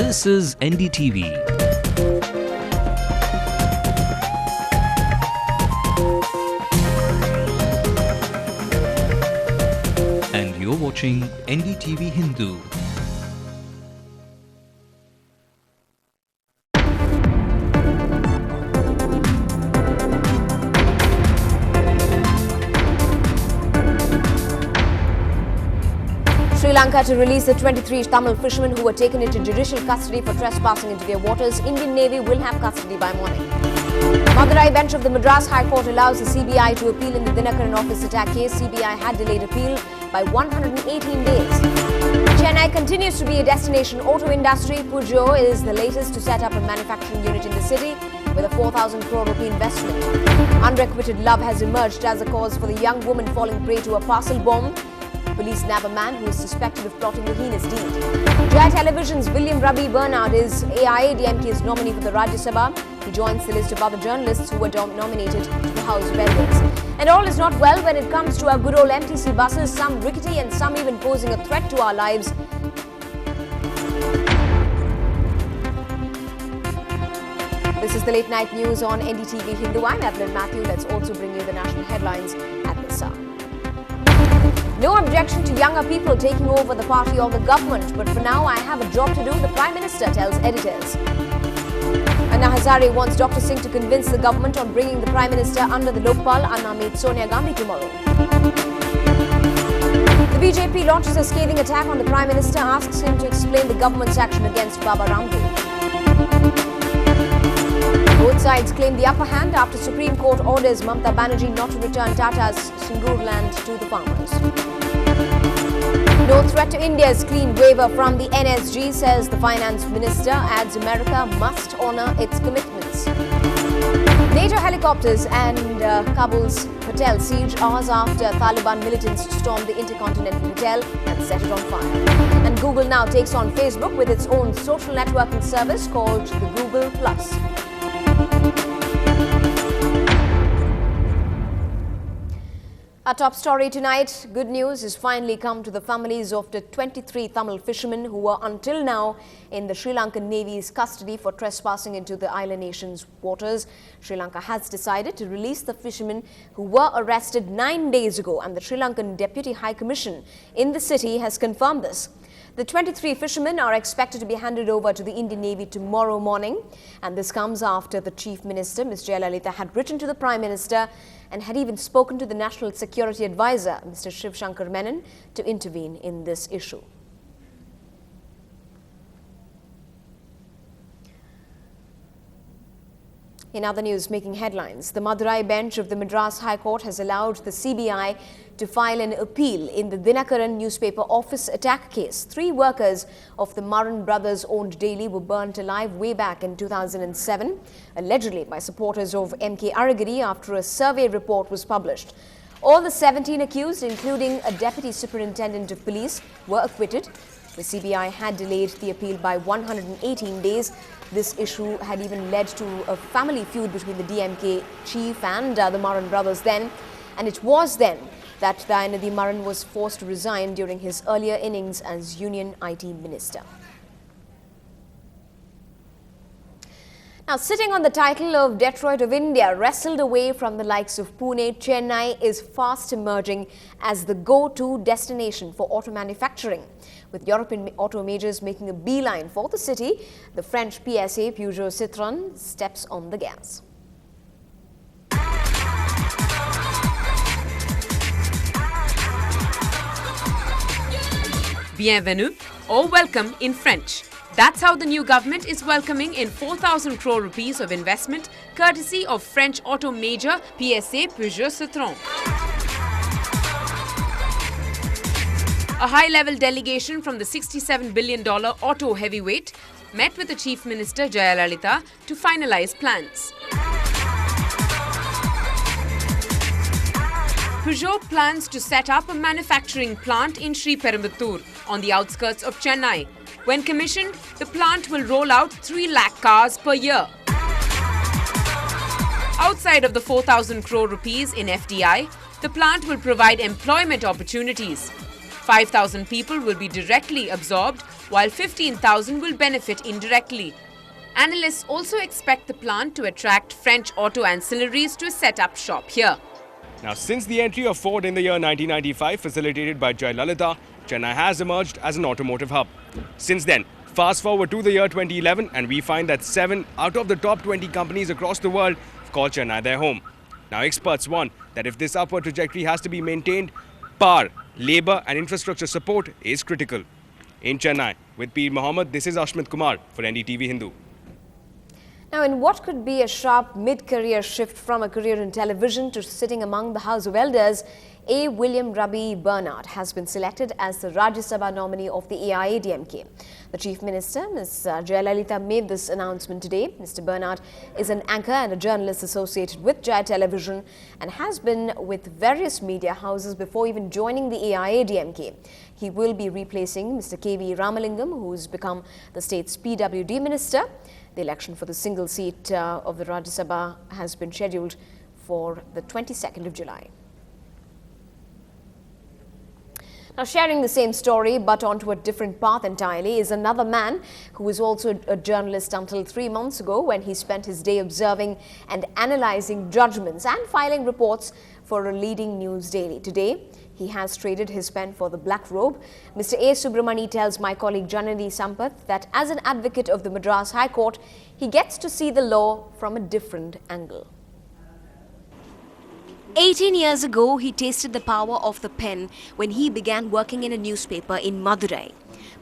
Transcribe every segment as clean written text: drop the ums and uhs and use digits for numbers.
This is NDTV. And you're watching NDTV Hindu. Sri Lanka to release the 23 Tamil fishermen who were taken into judicial custody for trespassing into their waters. Indian Navy will have custody by morning. Madurai bench of the Madras High Court allows the CBI to appeal in the Dinakaran office attack case. CBI had delayed appeal by 118 days. Chennai continues to be a destination auto industry. Peugeot is the latest to set up a manufacturing unit in the city with a 4,000 crore rupee investment. Unrequited love has emerged as a cause for the young woman falling prey to a parcel bomb. Police nab a man who is suspected of plotting the heinous deed. Jaya Television's William Ravi Bernard is AIADMK's nominee for the Rajya Sabha. He joins the list of other journalists who were nominated to the House of Elders. And all is not well when it comes to our good old MTC buses, some rickety and some even posing a threat to our lives. This is the late night news on NDTV Hindu. I'm Evelyn Matthew. Let's also bring you the national headlines at this hour. No objection to younger people taking over the party or the government, but for now I have a job to do, the Prime Minister tells editors. Anna Hazare wants Dr. Singh to convince the government on bringing the Prime Minister under the Lokpal. Anna meets Sonia Gandhi tomorrow. The BJP launches a scathing attack on the Prime Minister, asks him to explain the government's action against Baba Ramdev. Both sides claim the upper hand after Supreme Court orders Mamata Banerjee not to return Tata's Singur land to the farmers. No threat to India's clean waiver from the NSG, says the finance minister, adds America must honour its commitments. NATO helicopters and Kabul's hotel siege hours after Taliban militants stormed the Intercontinental Hotel and set it on fire. And Google now takes on Facebook with its own social networking service called the Google Plus. Our top story tonight, good news has finally come to the families of the 23 Tamil fishermen who were until now in the Sri Lankan Navy's custody for trespassing into the island nation's waters. Sri Lanka has decided to release the fishermen who were arrested 9 days ago, and the Sri Lankan Deputy High Commission in the city has confirmed this. The 23 fishermen are expected to be handed over to the Indian Navy tomorrow morning, and this comes after the Chief Minister, Ms. Jayalalitha, had written to the Prime Minister and had even spoken to the National Security Advisor, Mr. Shiv Shankar Menon, to intervene in this issue. In other news making headlines, the Madurai bench of the Madras High Court has allowed the CBI to file an appeal in the Dinakaran newspaper office attack case. 3 workers of the Maran brothers-owned daily were burnt alive way back in 2007, allegedly by supporters of M.K. Aragiri after a survey report was published. All the 17 accused, including a deputy superintendent of police, were acquitted. The CBI had delayed the appeal by 118 days. This issue had even led to a family feud between the DMK chief and the Maran brothers then. And it was then that Dayanidhi Maran was forced to resign during his earlier innings as Union IT Minister. Now, sitting on the title of Detroit of India, wrestled away from the likes of Pune, Chennai is fast emerging as the go-to destination for auto manufacturing. With European auto majors making a beeline for the city, the French PSA Peugeot Citroën steps on the gas. Bienvenue or welcome in French. That's how the new government is welcoming in 4,000 crore rupees of investment courtesy of French auto major PSA Peugeot Citroën. A high-level delegation from the $67 billion auto heavyweight met with the Chief Minister Jayalalitha to finalize plans. Peugeot plans to set up a manufacturing plant in Sri Perumbudur on the outskirts of Chennai. When commissioned, the plant will roll out 3 lakh cars per year. Outside of the 4,000 crore rupees in FDI, the plant will provide employment opportunities. 5,000 people will be directly absorbed, while 15,000 will benefit indirectly. Analysts also expect the plant to attract French auto ancillaries to set up shop here. Now, since the entry of Ford in the year 1995, facilitated by Jayalalitha, Chennai has emerged as an automotive hub. Since then, fast forward to the year 2011, and we find that 7 out of the top 20 companies across the world call Chennai their home. Now, experts warn that if this upward trajectory has to be maintained, power, labour and infrastructure support is critical. In Chennai, with Peer Mohammed, this is Ashmit Kumar for NDTV Hindu. Now, in what could be a sharp mid-career shift from a career in television to sitting among the House of Elders, A. William Rabi Bernard has been selected as the Rajya Sabha nominee of the AIADMK. The Chief Minister, Ms. Jayalalitha, made this announcement today. Mr. Bernard is an anchor and a journalist associated with Jaya Television and has been with various media houses before even joining the AIADMK. He will be replacing Mr. K.V. Ramalingam, who's become the state's PWD minister. The election for the single seat of the Rajya Sabha has been scheduled for the 22nd of July. Now, sharing the same story but onto a different path entirely is another man who was also a journalist until 3 months ago, when he spent his day observing and analysing judgments and filing reports for a leading news daily. Today, he has traded his pen for the black robe. Mr. A. Subramani tells my colleague Janani Sampath that as an advocate of the Madras High Court, he gets to see the law from a different angle. 18 years ago, he tasted the power of the pen when he began working in a newspaper in Madurai.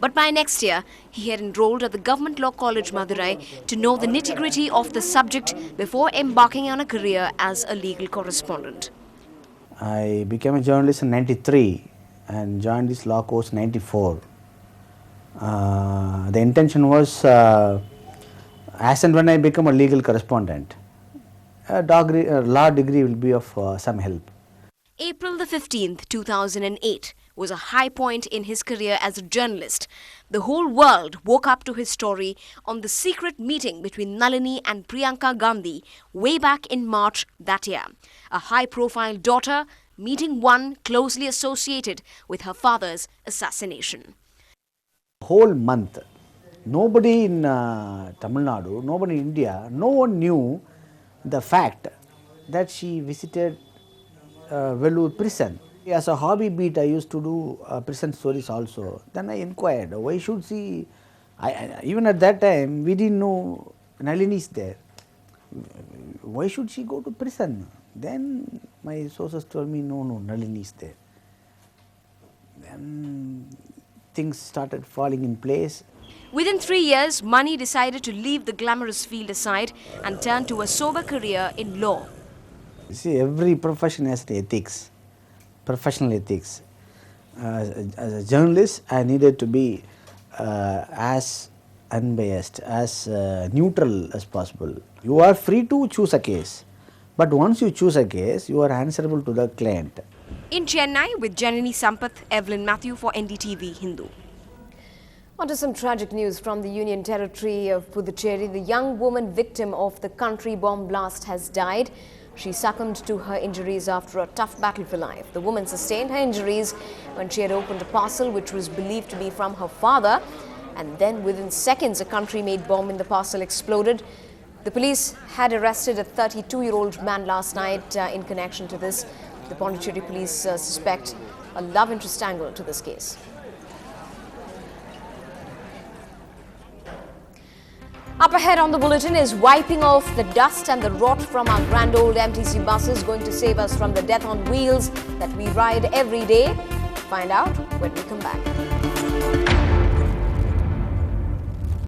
But by next year, he had enrolled at the Government Law College Madurai to know the nitty-gritty of the subject before embarking on a career as a legal correspondent. I became a journalist in '93 and joined this law course in '94. The intention was, as and when I become a legal correspondent, a law degree will be of some help. April the 15th, 2008 was a high point in his career as a journalist. The whole world woke up to his story on the secret meeting between Nalini and Priyanka Gandhi way back in March that year. A high-profile daughter meeting one closely associated with her father's assassination. Whole month, nobody in Tamil Nadu, nobody in India, no one knew the fact that she visited Vellore prison. As a hobby beat, I used to do prison stories also. Then I inquired, why should she, even at that time, we didn't know Nalini is there. Why should she go to prison? Then my sources told me, no, Nalini is there. Then things started falling in place. Within 3 years, Mani decided to leave the glamorous field aside and turn to a sober career in law. You see, every profession has the ethics, professional ethics. As a journalist, I needed to be as unbiased, as neutral as possible. You are free to choose a case, but once you choose a case, you are answerable to the client. In Chennai, with Janani Sampath, Evelyn Matthew for NDTV Hindu. On to some tragic news from the Union Territory of Puducherry. The young woman victim of the country bomb blast has died. She succumbed to her injuries after a tough battle for life. The woman sustained her injuries when she had opened a parcel which was believed to be from her father, and then within seconds a country-made bomb in the parcel exploded. The police had arrested a 32-year-old man last night in connection to this. The Pondicherry police suspect a love interest angle to this case. Up ahead on the bulletin is wiping off the dust and the rot from our grand old MTC buses, going to save us from the death on wheels that we ride every day. Find out when we come back.